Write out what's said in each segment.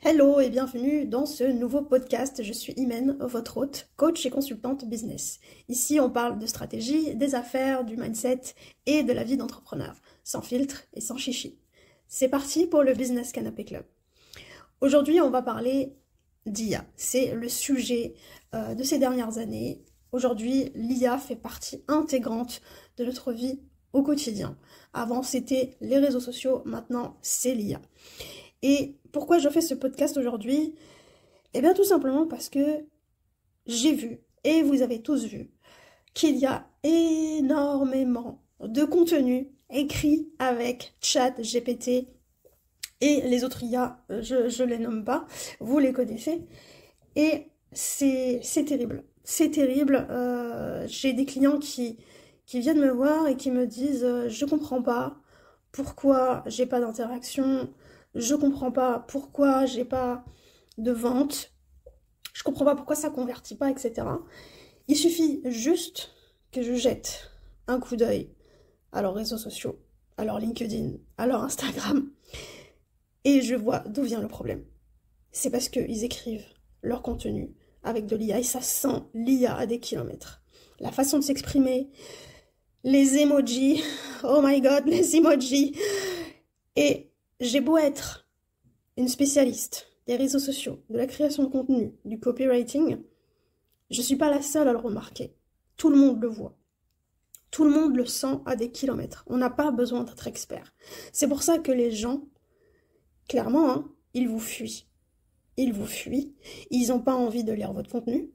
Hello et bienvenue dans ce nouveau podcast. Je suis Imen, votre hôte, coach et consultante business. Ici, on parle de stratégie, des affaires, du mindset et de la vie d'entrepreneur, sans filtre et sans chichi. C'est parti pour le Business Canapé Club. Aujourd'hui, on va parler d'IA. C'est le sujet de ces dernières années. Aujourd'hui, l'IA fait partie intégrante de notre vie au quotidien. Avant, c'était les réseaux sociaux, maintenant, c'est l'IA. Et pourquoi je fais ce podcast aujourd'hui? Eh bien tout simplement parce que j'ai vu, et vous avez tous vu, qu'il y a énormément de contenu écrit avec ChatGPT et les autres IA, je les nomme pas, vous les connaissez, et c'est terrible. C'est terrible, j'ai des clients qui viennent me voir et qui me disent je comprends pas pourquoi j'ai pas d'interaction, je comprends pas pourquoi j'ai pas de vente, je comprends pas pourquoi ça convertit pas, etc. Il suffit juste que je jette un coup d'œil à leurs réseaux sociaux, à leur LinkedIn, à leur Instagram, et je vois d'où vient le problème. C'est parce qu'ils écrivent leur contenu avec de l'IA, et ça sent l'IA à des kilomètres. La façon de s'exprimer, les emojis, oh my god, les emojis. Et j'ai beau être une spécialiste des réseaux sociaux, de la création de contenu, du copywriting, je suis pas la seule à le remarquer. Tout le monde le voit. Tout le monde le sent à des kilomètres. On n'a pas besoin d'être expert. C'est pour ça que les gens, clairement, ils vous fuient. Ils vous fuient. Ils n'ont pas envie de lire votre contenu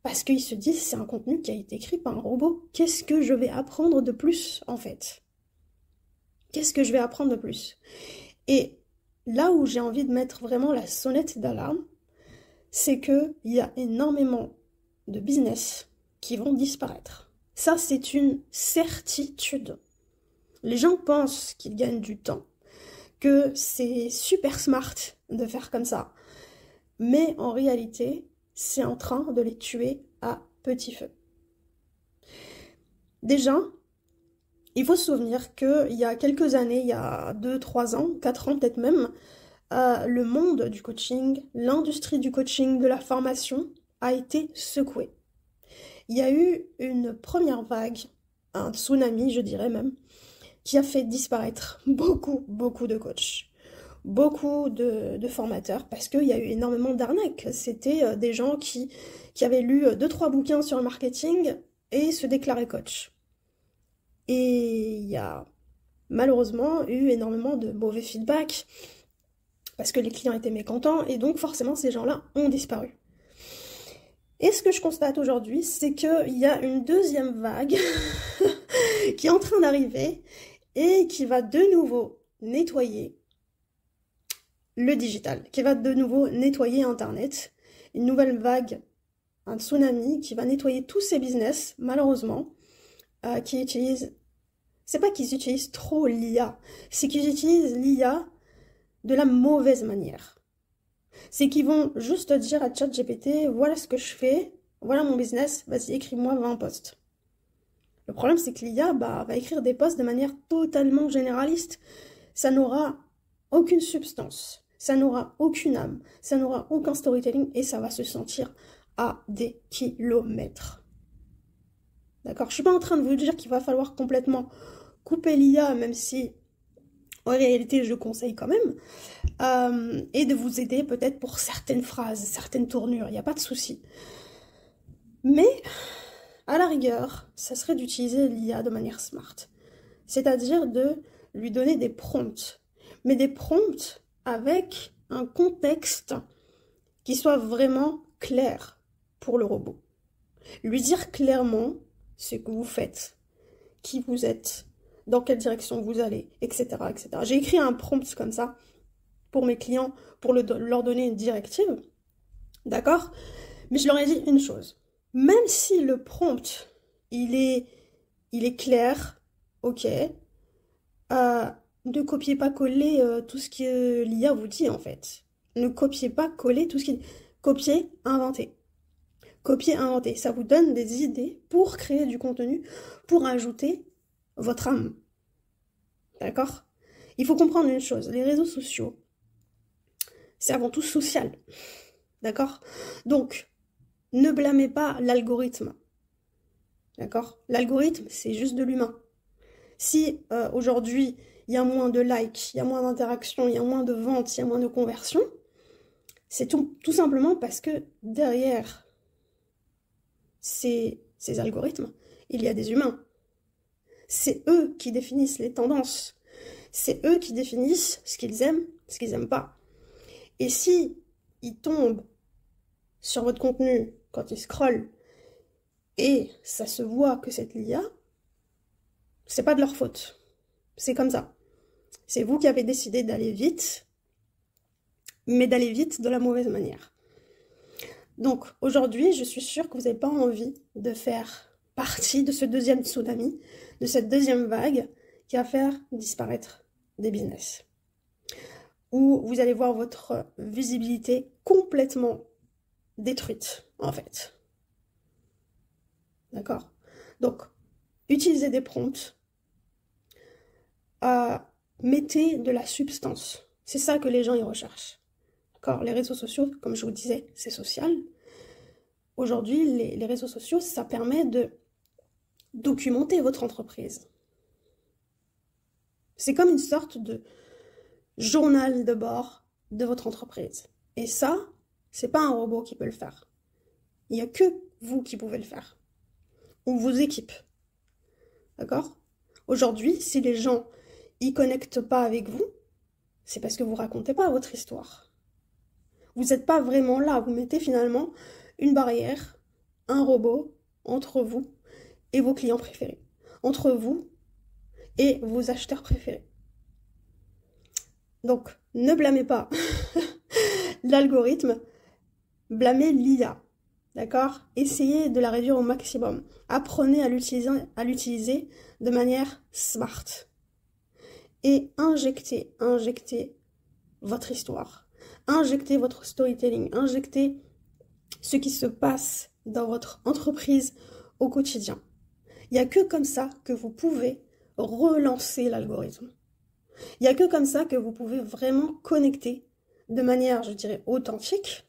parce qu'ils se disent c'est un contenu qui a été écrit par un robot. Qu'est-ce que je vais apprendre de plus, en fait? Qu'est-ce que je vais apprendre de plus? Et là où j'ai envie de mettre vraiment la sonnette d'alarme, c'est qu'il y a énormément de business qui vont disparaître. Ça, c'est une certitude. Les gens pensent qu'ils gagnent du temps, que c'est super smart de faire comme ça. Mais en réalité, c'est en train de les tuer à petit feu. Déjà, il faut se souvenir qu'il y a quelques années, il y a 2, 3 ans, 4 ans peut-être même, le monde du coaching, l'industrie du coaching, de la formation a été secouée. Il y a eu une première vague, un tsunami je dirais même, qui a fait disparaître beaucoup de coachs, beaucoup de formateurs, parce qu'il y a eu énormément d'arnaques. C'était des gens qui avaient lu 2-3 bouquins sur le marketing et se déclaraient coach. Et il y a malheureusement eu énormément de mauvais feedback parce que les clients étaient mécontents et donc forcément ces gens-là ont disparu. Et ce que je constate aujourd'hui, c'est qu'il y a une deuxième vague qui est en train d'arriver et qui va de nouveau nettoyer le digital, qui va de nouveau nettoyer Internet. Une nouvelle vague, un tsunami qui va nettoyer tous ces business, malheureusement, qui utilisent... C'est pas qu'ils utilisent trop l'IA, c'est qu'ils utilisent l'IA de la mauvaise manière. C'est qu'ils vont juste dire à ChatGPT, voilà ce que je fais, voilà mon business, vas-y écris-moi 20 posts. Le problème c'est que l'IA va écrire des posts de manière totalement généraliste. Ça n'aura aucune substance, ça n'aura aucune âme, ça n'aura aucun storytelling et ça va se sentir à des kilomètres. D'accord? Je suis pas en train de vous dire qu'il va falloir complètement couper l'IA, même si en réalité je conseille quand même, et de vous aider peut-être pour certaines phrases, certaines tournures, il n'y a pas de souci. Mais à la rigueur, ça serait d'utiliser l'IA de manière smart, c'est-à-dire de lui donner des prompts, mais des prompts avec un contexte qui soit vraiment clair pour le robot. Lui dire clairement ce que vous faites, qui vous êtes, dans quelle direction vous allez, etc. etc. J'ai écrit un prompt comme ça pour mes clients, pour leur donner une directive, d'accord? Mais je leur ai dit une chose, même si le prompt, il est clair, ok, ne copiez pas coller tout ce que l'IA vous dit en fait. Ne copiez pas coller tout ce qui... Copiez, inventez. Copier, inventer, ça vous donne des idées pour créer du contenu, pour ajouter votre âme. D'accord? Il faut comprendre une chose, les réseaux sociaux, c'est avant tout social. D'accord? Donc, ne blâmez pas l'algorithme. D'accord? L'algorithme, c'est juste de l'humain. Si aujourd'hui, il y a moins de likes, il y a moins d'interactions, il y a moins de ventes, il y a moins de conversions, c'est tout simplement parce que derrière ces algorithmes, il y a des humains. C'est eux qui définissent les tendances. C'est eux qui définissent ce qu'ils aiment, ce qu'ils n'aiment pas. Et si ils tombent sur votre contenu quand ils scrollent et ça se voit que c'est l'IA, c'est pas de leur faute. C'est comme ça. C'est vous qui avez décidé d'aller vite, mais d'aller vite de la mauvaise manière. Donc aujourd'hui, je suis sûre que vous n'avez pas envie de faire partie de ce deuxième tsunami, de cette deuxième vague qui va faire disparaître des business. Où vous allez voir votre visibilité complètement détruite, en fait. D'accord? Donc, utilisez des prompts, mettez de la substance. C'est ça que les gens y recherchent. D'accord? Les réseaux sociaux, comme je vous disais, c'est social. Aujourd'hui, les réseaux sociaux, ça permet de documenter votre entreprise. C'est comme une sorte de journal de bord de votre entreprise. Et ça, c'est pas un robot qui peut le faire. Il n'y a que vous qui pouvez le faire. Ou vos équipes. D'accord? Aujourd'hui, si les gens y connectent pas avec vous, c'est parce que vous racontez pas votre histoire. Vous n'êtes pas vraiment là. Vous mettez finalement une barrière, un robot entre vous et vos clients préférés. Entre vous et vos acheteurs préférés. Donc, ne blâmez pas l'algorithme, blâmez l'IA. D'accord? Essayez de la réduire au maximum. Apprenez à l'utiliser de manière smart. Et injectez votre histoire. Injectez votre storytelling. Injectez ce qui se passe dans votre entreprise au quotidien. Il n'y a que comme ça que vous pouvez relancer l'algorithme. Il n'y a que comme ça que vous pouvez vraiment connecter de manière, je dirais, authentique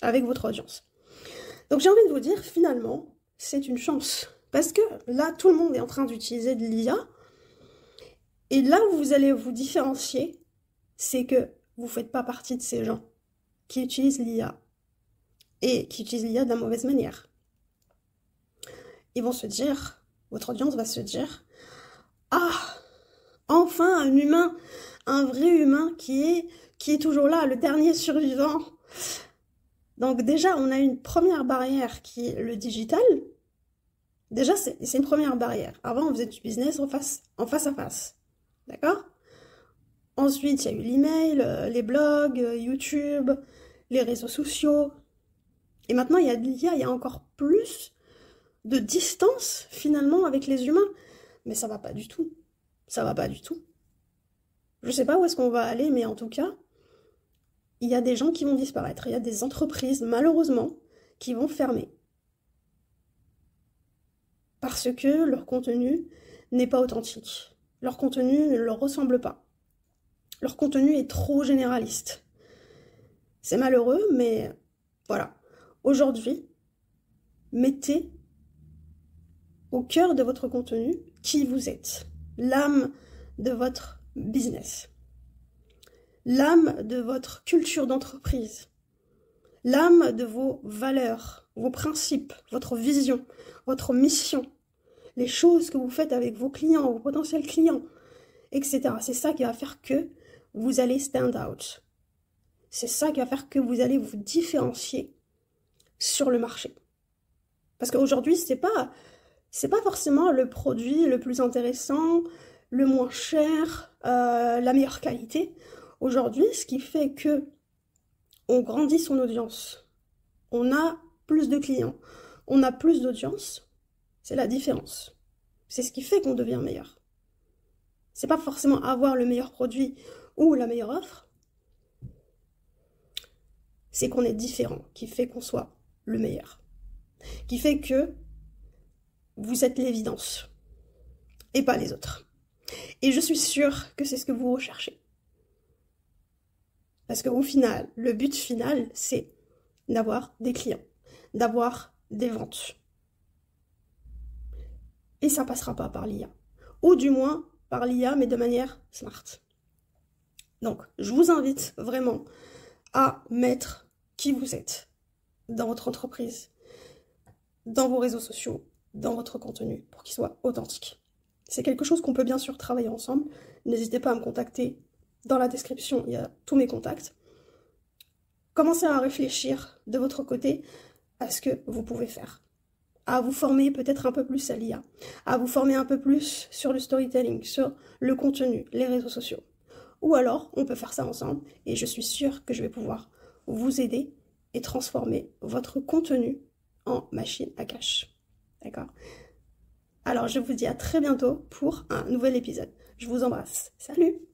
avec votre audience. Donc j'ai envie de vous dire, finalement, c'est une chance. Parce que là, tout le monde est en train d'utiliser de l'IA. Et là où vous allez vous différencier, c'est que vous ne faites pas partie de ces gens qui utilisent l'IA. Et qui utilisent l'IA de la mauvaise manière. Ils vont se dire, votre audience va se dire, ah, enfin un humain, un vrai humain qui est toujours là, le dernier survivant. Donc déjà, on a une première barrière qui est le digital. Déjà, c'est une première barrière. Avant, on faisait du business en face à face. D'accord? Ensuite, il y a eu l'email, les blogs, YouTube, les réseaux sociaux. Et maintenant, il y a de l'IA, il y a encore plus de distance, finalement, avec les humains. Mais ça va pas du tout. Ça va pas du tout. Je sais pas où est-ce qu'on va aller, mais en tout cas, il y a des gens qui vont disparaître. Il y a des entreprises, malheureusement, qui vont fermer. Parce que leur contenu n'est pas authentique. Leur contenu ne leur ressemble pas. Leur contenu est trop généraliste. C'est malheureux, mais voilà. Aujourd'hui, mettez au cœur de votre contenu qui vous êtes. L'âme de votre business. L'âme de votre culture d'entreprise. L'âme de vos valeurs, vos principes, votre vision, votre mission. Les choses que vous faites avec vos clients, vos potentiels clients, etc. C'est ça qui va faire que vous allez stand out. C'est ça qui va faire que vous allez vous différencier sur le marché. Parce qu'aujourd'hui, c'est pas forcément le produit le plus intéressant, le moins cher, la meilleure qualité. Aujourd'hui, ce qui fait que on grandit son audience, on a plus de clients, on a plus d'audience, c'est la différence. C'est ce qui fait qu'on devient meilleur. C'est pas forcément avoir le meilleur produit ou la meilleure offre, c'est qu'on est différent, qui fait qu'on soit le meilleur. Qui fait que vous êtes l'évidence et pas les autres. Et je suis sûre que c'est ce que vous recherchez. Parce qu'au final, le but final, c'est d'avoir des clients, d'avoir des ventes. Et ça passera pas par l'IA. Ou du moins par l'IA, mais de manière smart. Donc, je vous invite vraiment à mettre qui vous êtes dans votre entreprise, dans vos réseaux sociaux, dans votre contenu, pour qu'il soit authentique. C'est quelque chose qu'on peut bien sûr travailler ensemble. N'hésitez pas à me contacter. Dans la description, il y a tous mes contacts. Commencez à réfléchir de votre côté à ce que vous pouvez faire. À vous former peut-être un peu plus à l'IA, à vous former un peu plus sur le storytelling, sur le contenu, les réseaux sociaux. Ou alors, on peut faire ça ensemble et je suis sûre que je vais pouvoir vous aider et transformer votre contenu en machine à cash. D'accord ? Alors, je vous dis à très bientôt pour un nouvel épisode. Je vous embrasse. Salut!